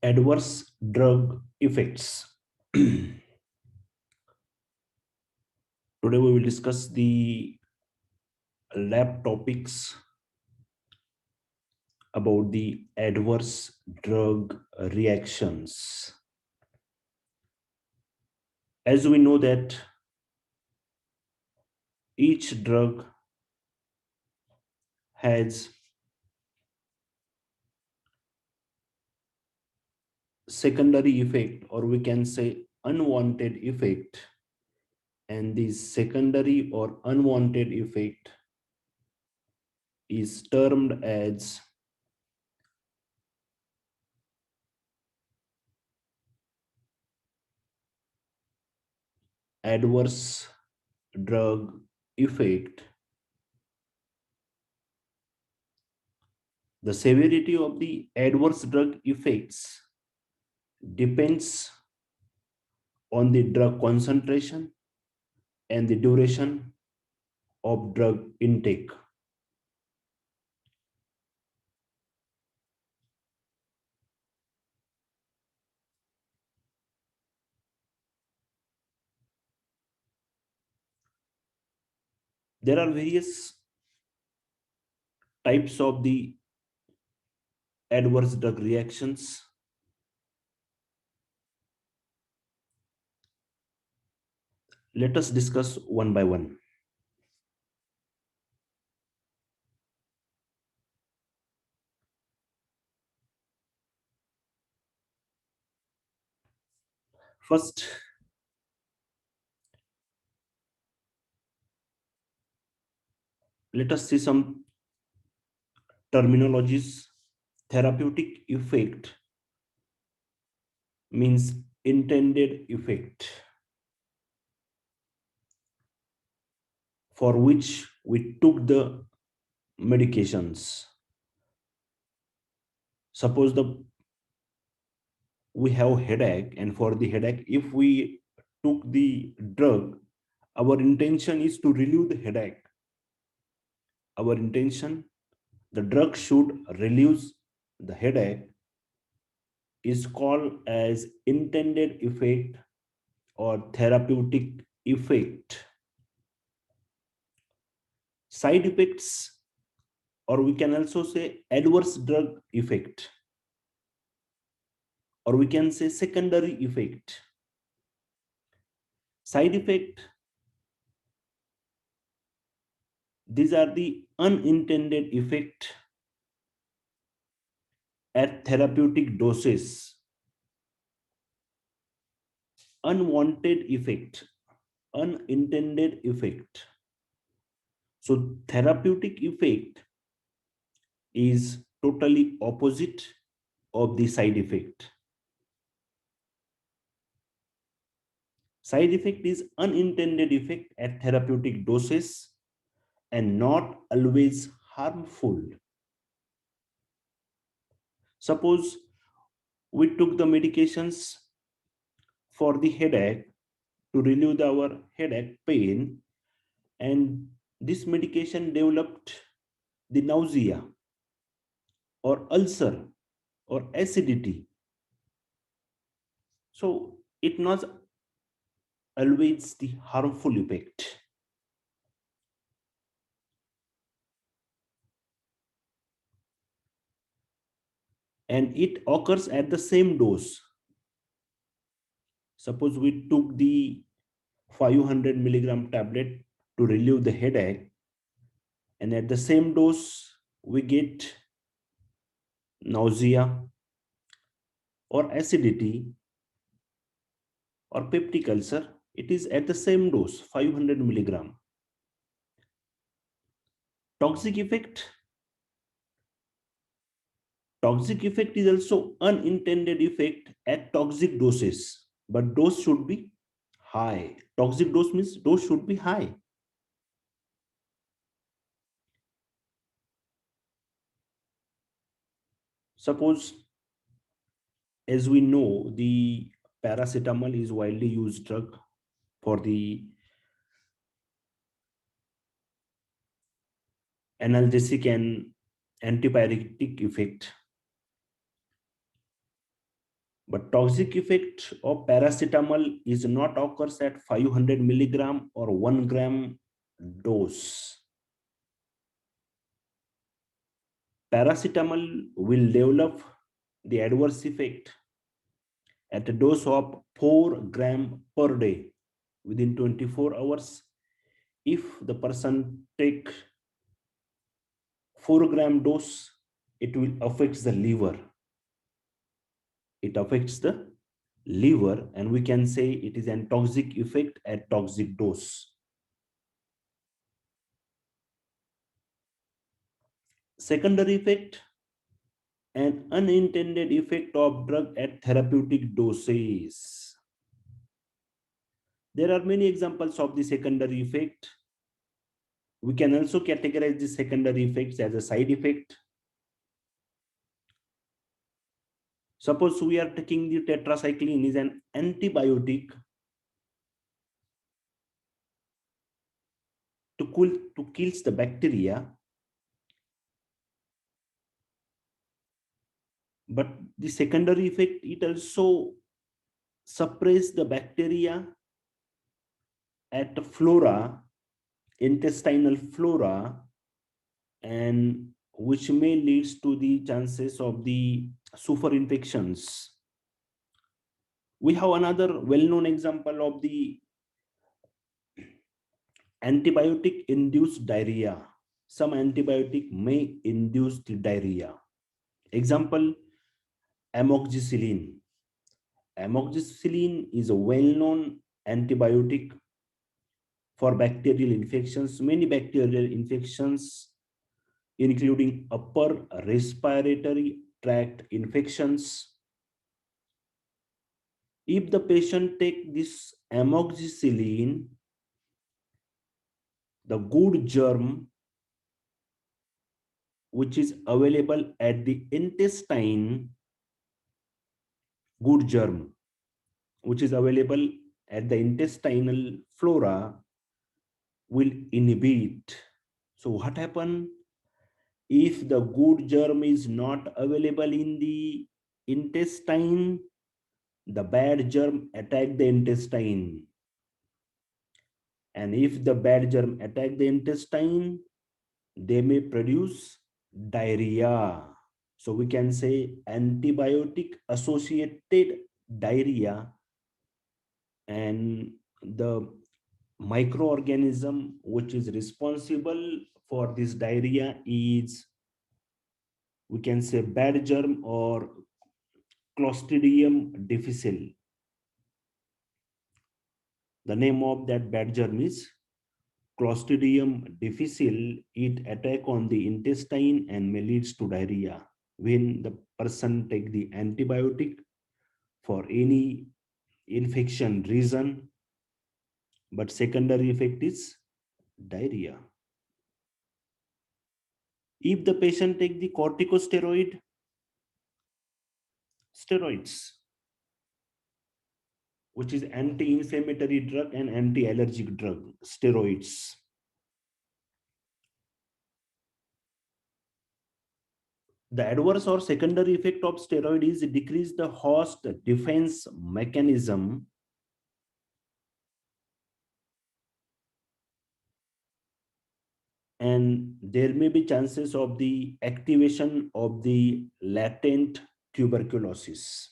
Adverse drug effects. Today we will discuss the lab topics about the adverse drug reactions. As we know that each drug has secondary effect, or we can say unwanted effect, and this secondary or unwanted effect is termed as adverse drug effect. The severity of the adverse drug effects depends on the drug concentration and the duration of drug intake. There are various types of the adverse drug reactions. Let us discuss one by one. First, let us see some terminologies. Therapeutic effect means intended effect for which we took the medications. Suppose we have headache, and for the headache, if we took the drug, our intention is to relieve the headache. Our intention, the drug should relieve the headache, is called as intended effect or therapeutic effect. Side effects, or we can also say adverse drug effect, or we can say secondary effect. Side effect, these are the unintended effect at therapeutic doses. Unwanted effect, unintended effect. So therapeutic effect is totally opposite of the side effect. Side effect is unintended effect at therapeutic doses and not always harmful. Suppose we took the medications for the headache to relieve our headache pain, and this medication developed the nausea or ulcer or acidity. So it not always the harmful effect. And it occurs at the same dose. Suppose we took the 500 milligram tablet to relieve the headache, and at the same dose we get nausea or acidity or peptic ulcer. It is at the same dose, 500 milligram. Toxic effect. Toxic effect is also unintended effect at toxic doses, but dose should be high. Toxic dose means dose should be high. Suppose, as we know, the paracetamol is widely used drug for the analgesic and antipyretic effect. But toxic effect of paracetamol is not occurs at 500 milligram or 1 gram dose. Paracetamol will develop the adverse effect at a dose of 4 gram per day within 24 hours. If the person take 4 gram dose, it will affect the liver. It affects the liver, and we can say it is an toxic effect at toxic dose. Secondary effect, an unintended effect of drug at therapeutic doses. There are many examples of the secondary effect. We can also categorize the secondary effects as a side effect. Suppose we are taking the tetracycline is an antibiotic to kills the bacteria, but the secondary effect, it also suppress the bacteria at the flora, intestinal flora, and which may leads to the chances of the super infections. We have another well-known example of the antibiotic induced diarrhea. Some antibiotic may induce the diarrhea. Example, amoxicillin. Amoxicillin is a well-known antibiotic for bacterial infections. Many bacterial infections, including upper respiratory tract infections. If the patient take this amoxicillin, the good germ which is available at the intestine, good germ which is available at the intestinal flora will inhibit. So what happen if the good germ is not available in the intestine? The bad germ attack the intestine, and if the bad germ attack the intestine, they may produce diarrhea. So we can say antibiotic associated diarrhea, and the microorganism which is responsible for this diarrhea is, we can say, bad germ or Clostridium difficile. The name of that bad germ is Clostridium difficile. It attack on the intestine and may leads to diarrhea when the person take the antibiotic for any infection reason, but secondary effect is diarrhea. If the patient take the corticosteroid, steroids, which is anti-inflammatory drug and anti-allergic drug, steroids, the adverse or secondary effect of steroid is decrease the host defense mechanism, and there may be chances of the activation of the latent tuberculosis.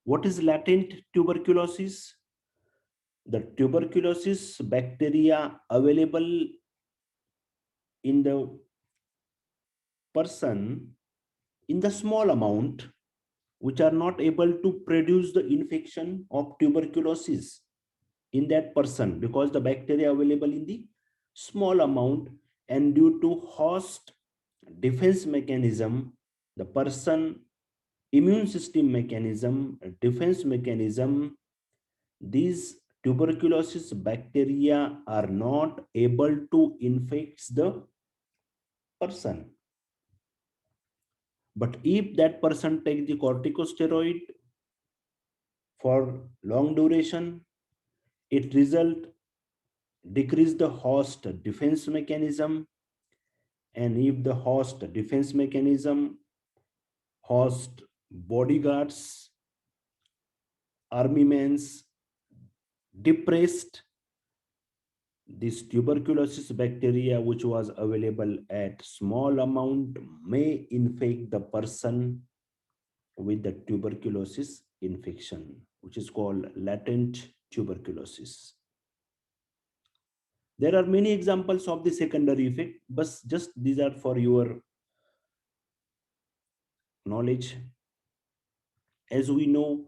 What is latent tuberculosis? The tuberculosis bacteria available in the person in the small amount, which are not able to produce the infection of tuberculosis in that person, because the bacteria available in the small amount, and due to host defense mechanism, the person immune system mechanism, defense mechanism, these tuberculosis bacteria are not able to infect the person. But if that person takes the corticosteroid for long duration, it result decrease the host defense mechanism, and if the host defense mechanism, host bodyguards, armaments, depressed. This tuberculosis bacteria, which was available at small amount, may infect the person with the tuberculosis infection, which is called latent tuberculosis. There are many examples of the secondary effect, but just these are for your knowledge. As we know,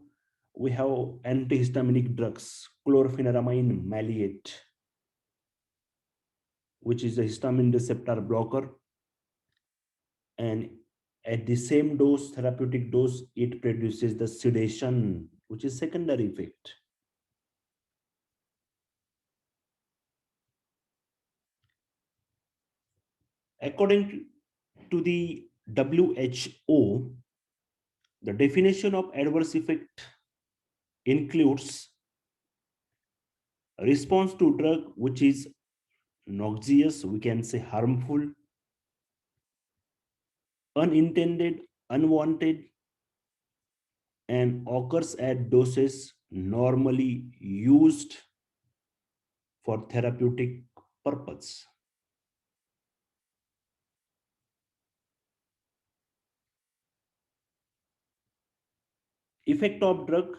we have antihistaminic drugs, chlorpheniramine maleate, which is a histamine receptor blocker, and at the same dose, therapeutic dose, it produces the sedation, which is secondary effect. According to the WHO, the definition of adverse effect includes response to drug which is noxious, we can say harmful, unintended, unwanted, and occurs at doses normally used for therapeutic purpose. Effect of drug.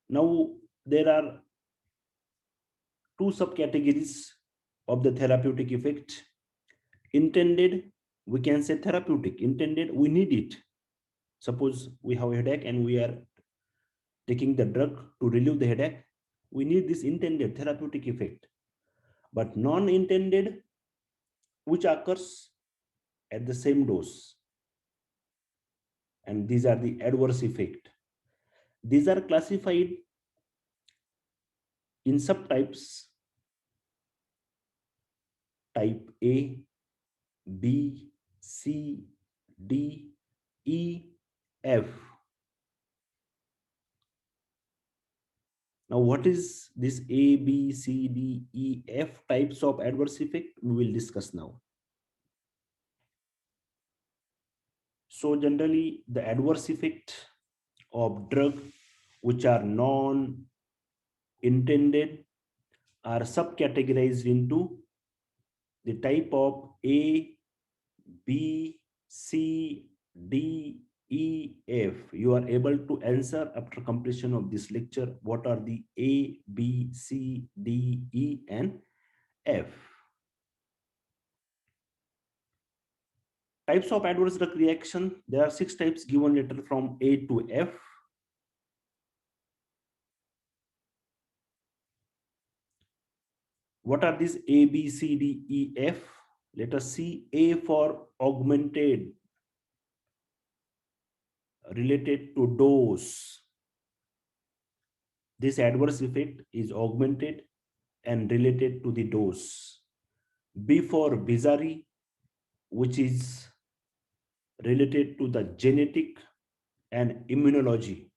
Now there are two subcategories of the therapeutic effect. Intended, we can say therapeutic. Intended, we need it. Suppose we have a headache and we are taking the drug to relieve the headache. We need this intended therapeutic effect. But non-intended, which occurs at the same dose. And these are the adverse effect. These are classified in subtypes: type A, B, C, D, E, F. Now, what is this A, B, C, D, E, F types of adverse effect? We will discuss now. So generally, the adverse effect of drug which are non-intended are subcategorized into the type of A, B, C, D, E, F. You are able to answer after completion of this lecture what are the A, B, C, D, E, and F. Types of adverse drug reaction. There are 6 types given later from A to F. What are these A, B, C, D, E, F? Let us see. A for augmented, related to dose. This adverse effect is augmented and related to the dose. B for bizarre, which is related to the genetic and immunology.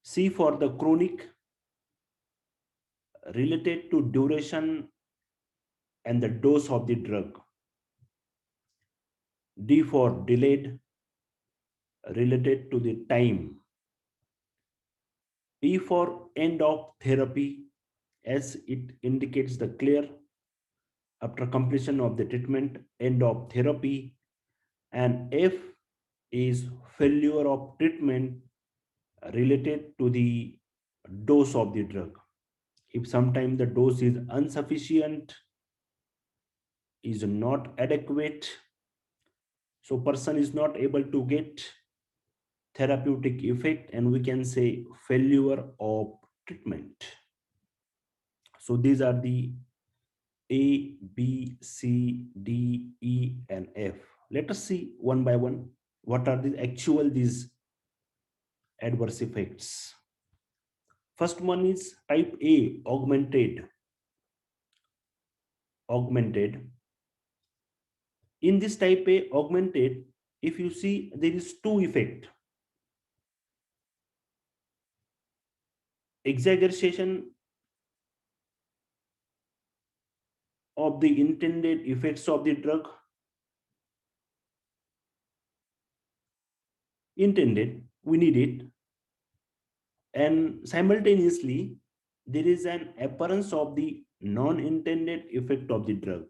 C for the chronic, related to duration and the dose of the drug. D for delayed, related to the time. E for end of therapy, as it indicates the clear after completion of the treatment, end of therapy. And F is failure of treatment, related to the dose of the drug. If sometimes the dose is insufficient, is not adequate, so person is not able to get therapeutic effect, and we can say failure of treatment. So these are the A, B, C, D, E, and F. Let us see one by one what are the actual these adverse effects. First one is type A, augmented. Augmented. In this type A, augmented, if you see, there is two effect. Exaggeration of the intended effects of the drug, intended, we need it, and simultaneously there is an appearance of the non-intended effect of the drug.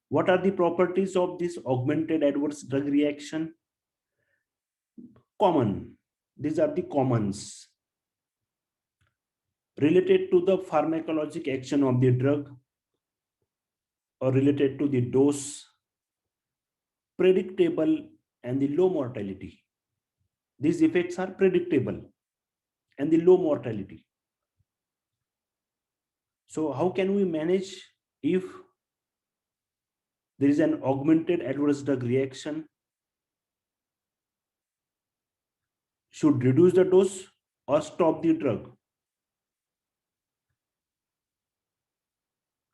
What are the properties of this augmented adverse drug reaction? Common. These are the commons related to the pharmacologic action of the drug or related to the dose, predictable, and the low mortality. These effects are predictable and the low mortality. So how can we manage if there is an augmented adverse drug reaction? Should reduce the dose or stop the drug?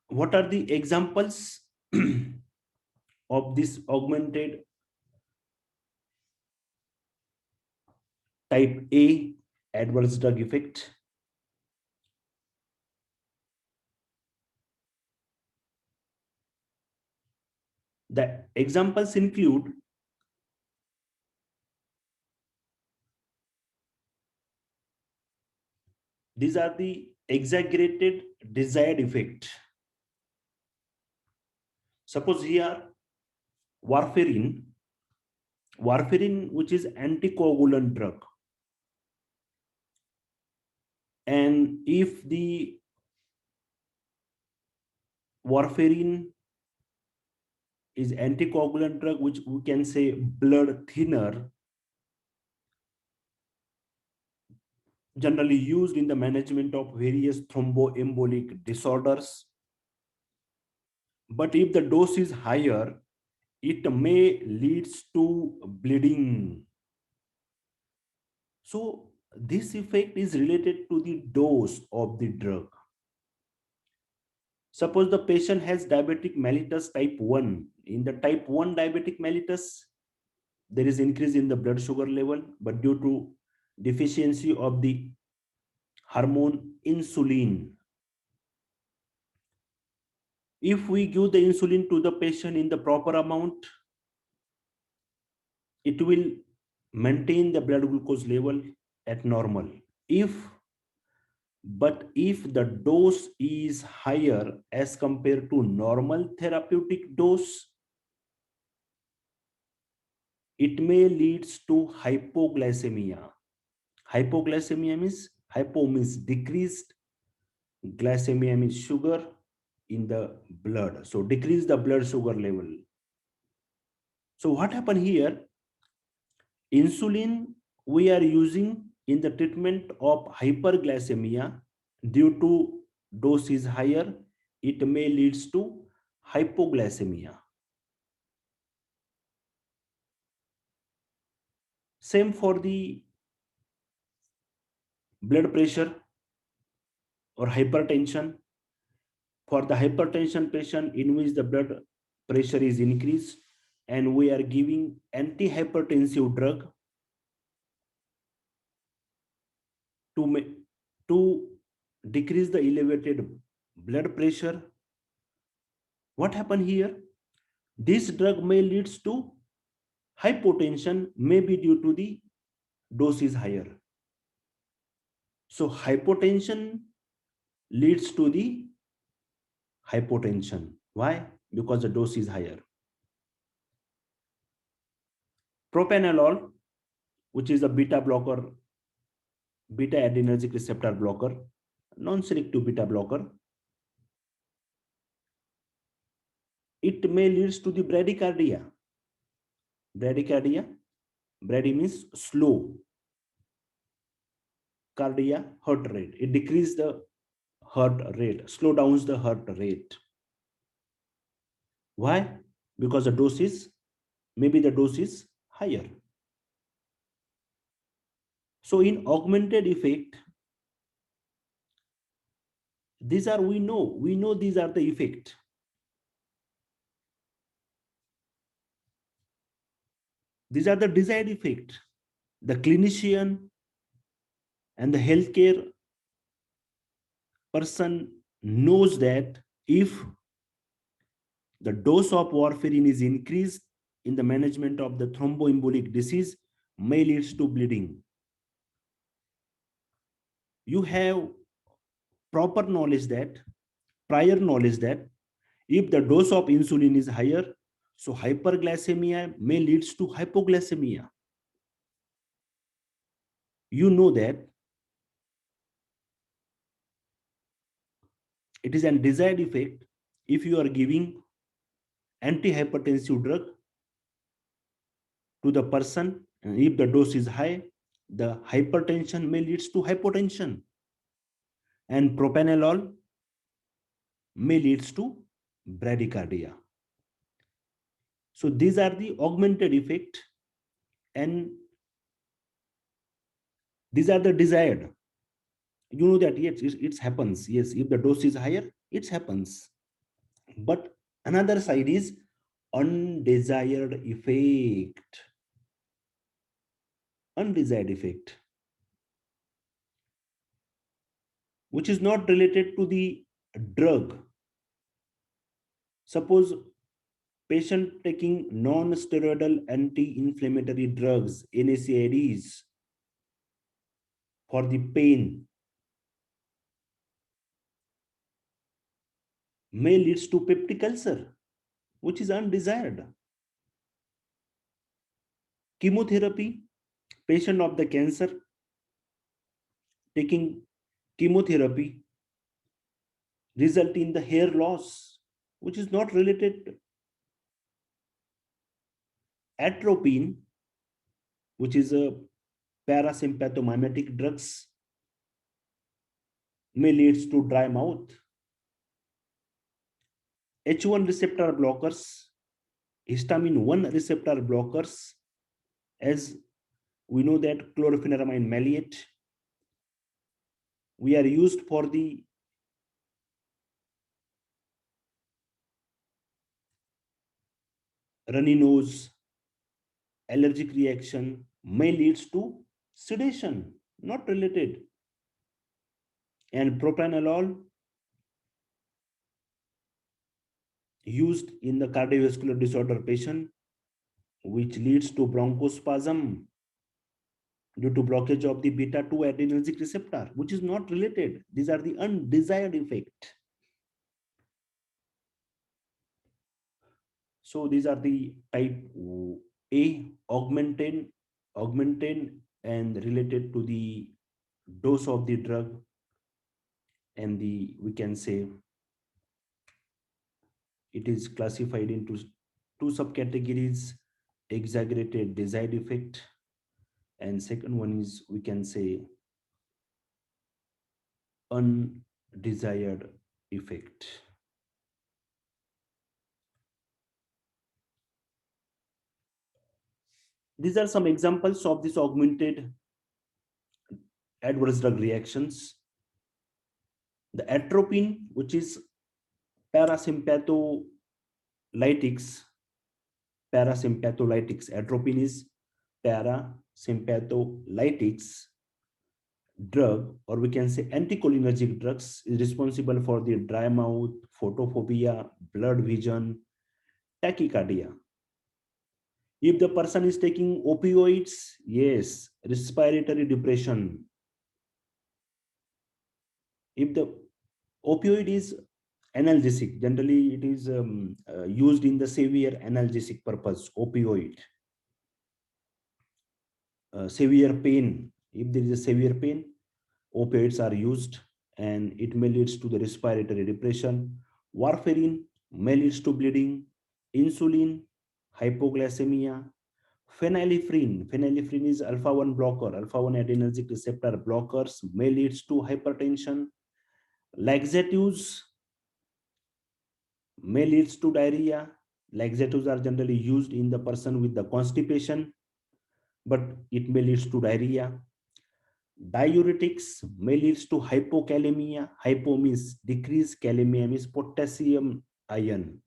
What are the examples of this augmented type A adverse drug effect? The examples include these are the exaggerated desired effect. Suppose here warfarin, which is anticoagulant drug, and if the warfarin is anticoagulant drug, which we can say blood thinner, generally used in the management of various thromboembolic disorders. But if the dose is higher, it may leads to bleeding. So this effect is related to the dose of the drug. Suppose the patient has diabetic mellitus type 1. In the type 1 diabetic mellitus, there is increase in the blood sugar level, but due to deficiency of the hormone insulin, if we give the insulin to the patient in the proper amount, it will maintain the blood glucose level at normal. But if the dose is higher as compared to normal therapeutic dose, it may leads to hypoglycemia. Hypoglycemia means, hypo means decreased, glycemia means sugar in the blood. So decrease the blood sugar level. So what happened here? Insulin we are using in the treatment of hyperglycemia. Due to dose is higher, it may leads to hypoglycemia. Same for the blood pressure or hypertension. For the hypertension patient in which the blood pressure is increased and we are giving antihypertensive drug to decrease the elevated blood pressure, what happened here? This drug may leads to hypotension, maybe due to the dose is higher. So hypotension leads to the hypotension. Why? Because the dose is higher. Propranolol, which is a beta blocker, beta adrenergic receptor blocker, non-selective beta blocker, it may leads to the bradycardia. Bradycardia, brady means slow, cardia, heart rate. It decreases the heart rate, slow downs the heart rate. Why? Because the dose is, maybe the dose is higher. So in augmented effect, these are, we know these are the effect. These are the desired effect. The clinician and the healthcare person knows that if the dose of warfarin is increased, in the management of the thromboembolic disease may leads to bleeding. You have proper knowledge that, prior knowledge that if the dose of insulin is higher, so hyperglycemia may leads to hypoglycemia. You know that it is an desired effect if you are giving antihypertensive drug to the person, and if the dose is high, the hypertension may leads to hypotension, and propanolol may leads to bradycardia. So these are the augmented effect, and these are the desired. You know that yes, it happens. Yes, if the dose is higher, it happens. But another side is undesired effect. Undesired effect, which is not related to the drug. Suppose patient taking non-steroidal anti-inflammatory drugs, NSAIDs, for the pain may leads to peptic ulcer, which is undesired. Chemotherapy, patient of the cancer taking chemotherapy result in the hair loss, which is not related. Atropine, which is a parasympathomimetic drugs, may leads to dry mouth. H1 receptor blockers, histamine 1 receptor blockers, as we know that chlorpheniramine maleate, we are used for the runny nose, allergic reaction, may leads to sedation, not related. And propranolol used in the cardiovascular disorder patient, which leads to bronchospasm due to blockage of the beta 2 adrenergic receptor, which is not related. These are the undesired effect. So these are the type A, augmented and related to the dose of the drug, and the, we can say, it is classified into two subcategories: exaggerated desired effect, and second one is, we can say, undesired effect. These are some examples of this augmented adverse drug reactions. The atropine, which is parasympatholytics, atropine is parasympatholytics drug, or we can say anticholinergic drugs, is responsible for the dry mouth, photophobia, blurred vision, tachycardia. If the person is taking opioids, yes, respiratory depression. If the opioid is analgesic, generally it is used in the severe analgesic purpose, opioid. Severe pain, if there is a severe pain, opioids are used, and it may leads to the respiratory depression. Warfarin may leads to bleeding. Insulin, hypoglycemia. Phenylephrine is alpha 1 blocker, alpha 1 adrenergic receptor blockers, may leads to hypertension. Laxatives may leads to diarrhea. Laxatives are generally used in the person with the constipation, but it may leads to diarrhea. Diuretics may leads to hypokalemia. Hypo means decreased, kalemia means potassium ion.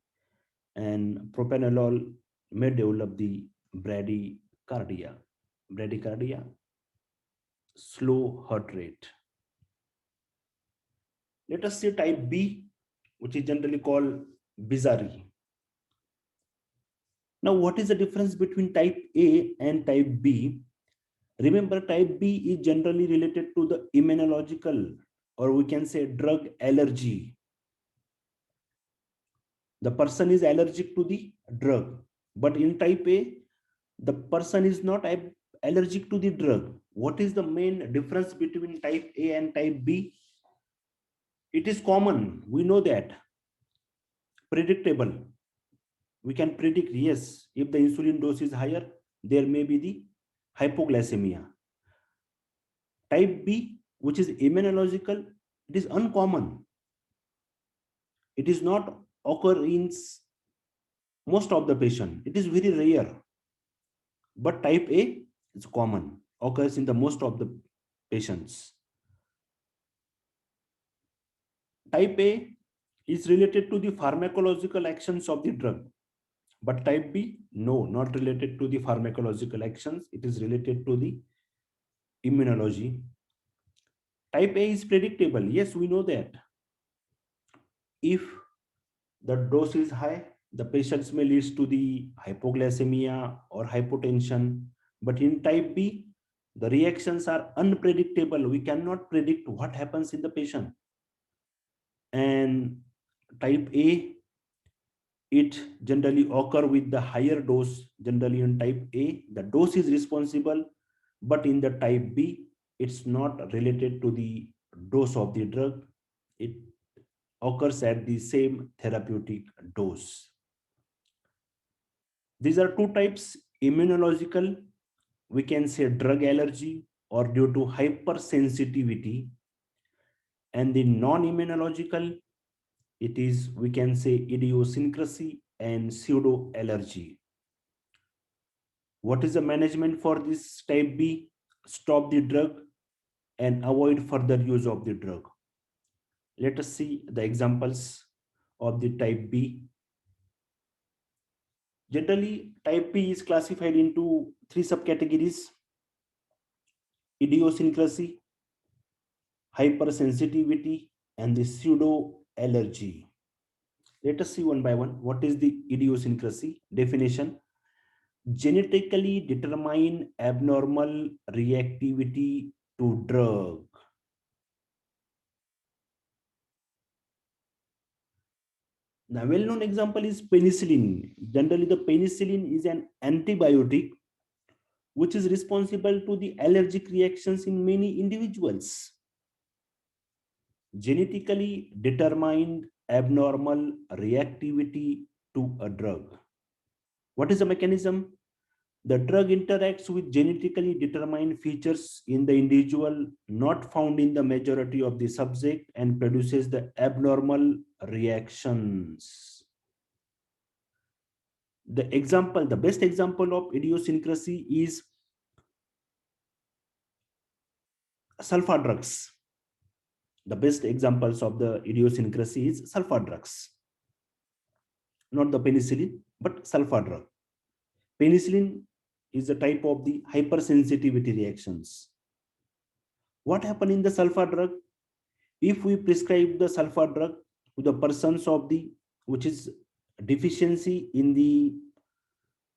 And propanolol may develop the bradycardia. Bradycardia, slow heart rate. Let us see type B, which is generally called bizarre. Now, what is the difference between type A and type B? Remember, type B is generally related to the immunological, or we can say drug allergy. The person is allergic to the drug. But in type A, the person is not allergic to the drug. What is the main difference between type A and type B? It is common. We know that. Predictable. We can predict, yes, if the insulin dose is higher, there may be the hypoglycemia. Type B, which is immunological, it is uncommon. It is not occur in most of the patient. It is very rare. But type A is common, occurs in the most of the patients. Type A is related to the pharmacological actions of the drug. But type B, no, not related to the pharmacological actions. It is related to the immunology. Type A is predictable. Yes, we know that. If the dose is high, the patients may lead to the hypoglycemia or hypotension. But in type B, the reactions are unpredictable. We cannot predict what happens in the patient. And type A, it generally occur with the higher dose. Generally in type A, the dose is responsible, but in the type B, it's not related to the dose of the drug. It occurs at the same therapeutic dose. These are two types: immunological, we can say drug allergy or due to hypersensitivity, and the non-immunological, it is, we can say, idiosyncrasy and pseudo allergy. What is the management for this type B? Stop the drug and avoid further use of the drug. Let us see the examples of the type B. Generally, type B is classified into three subcategories: idiosyncrasy, hypersensitivity, and the pseudo allergy. Let us see one by one. What is the idiosyncrasy? Definition: genetically determined abnormal reactivity to drug. The well-known example is penicillin. Generally, the penicillin is an antibiotic which is responsible to the allergic reactions in many individuals. Genetically determined abnormal reactivity to a drug. What is the mechanism? The drug interacts with genetically determined features in the individual not found in the majority of the subject and produces the abnormal reactions. The best example of idiosyncrasy is sulfa drugs. The best examples of the idiosyncrasy is sulfa drugs. Not the penicillin, but sulfa drug. Penicillin is a type of the hypersensitivity reactions. What happens in the sulfa drug? If we prescribe the sulfa drug to the persons of the, which is deficiency in the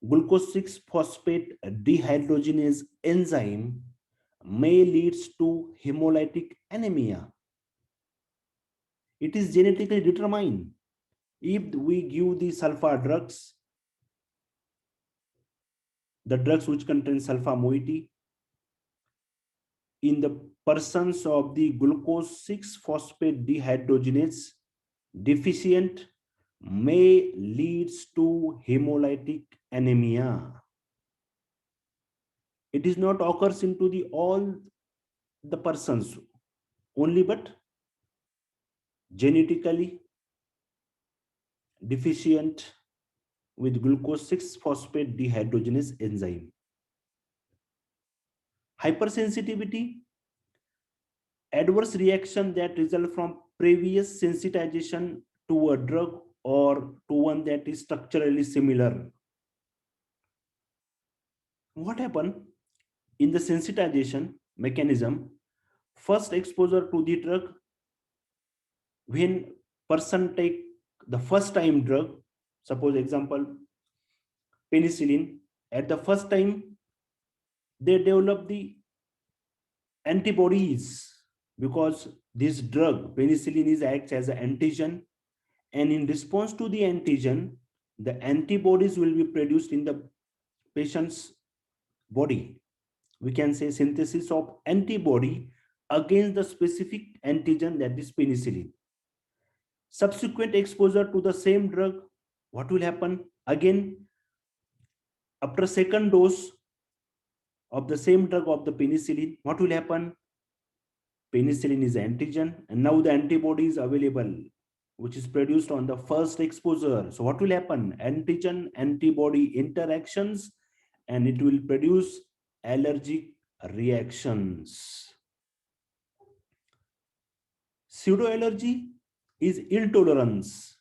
glucose 6 phosphate dehydrogenase enzyme, may leads to hemolytic anemia. It is genetically determined. If we give the sulfa drugs, the drugs which contain sulfa moiety, in the persons of the glucose 6 phosphate dehydrogenase deficient, may leads to hemolytic anemia. It is not occurs into the all the persons only, but genetically deficient with glucose 6 phosphate dehydrogenase enzyme. Hypersensitivity, adverse reaction that result from previous sensitization to a drug or to one that is structurally similar. What happened in the sensitization mechanism? First exposure to the drug, when person take the first time drug, suppose example, penicillin, at the first time they develop the antibodies, because this drug penicillin is acts as an antigen, and in response to the antigen, the antibodies will be produced in the patient's body. We can say synthesis of antibody against the specific antigen, that is penicillin. Subsequent exposure to the same drug, what will happen? Again, after second dose of the same drug of the penicillin, what will happen? Penicillin is antigen, and now the antibody is available, which is produced on the first exposure. So what will happen? Antigen antibody interactions, and it will produce allergic reactions. Pseudoallergy is intolerance.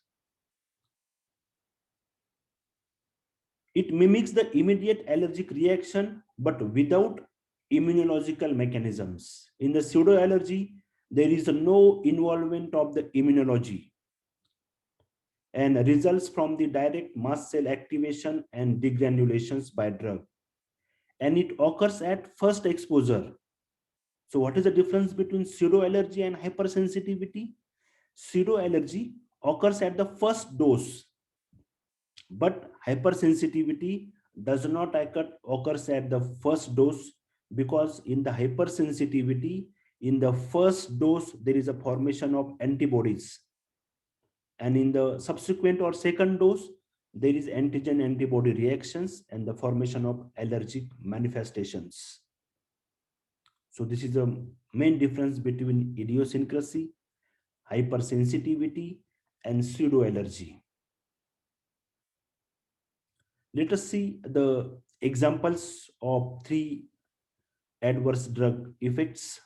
It mimics the immediate allergic reaction, but without immunological mechanisms. In the pseudoallergy, there is no involvement of the immunology and results from the direct mast cell activation and degranulations by drug. And it occurs at first exposure. So what is the difference between pseudoallergy and hypersensitivity? Pseudoallergy occurs at the first dose, but hypersensitivity does not occurs at the first dose, because in the hypersensitivity, in the first dose there is a formation of antibodies, and in the subsequent or second dose there is antigen antibody reactions and the formation of allergic manifestations. So this is the main difference between idiosyncrasy, hypersensitivity, and pseudoallergy. Let us see the examples of three adverse drug effects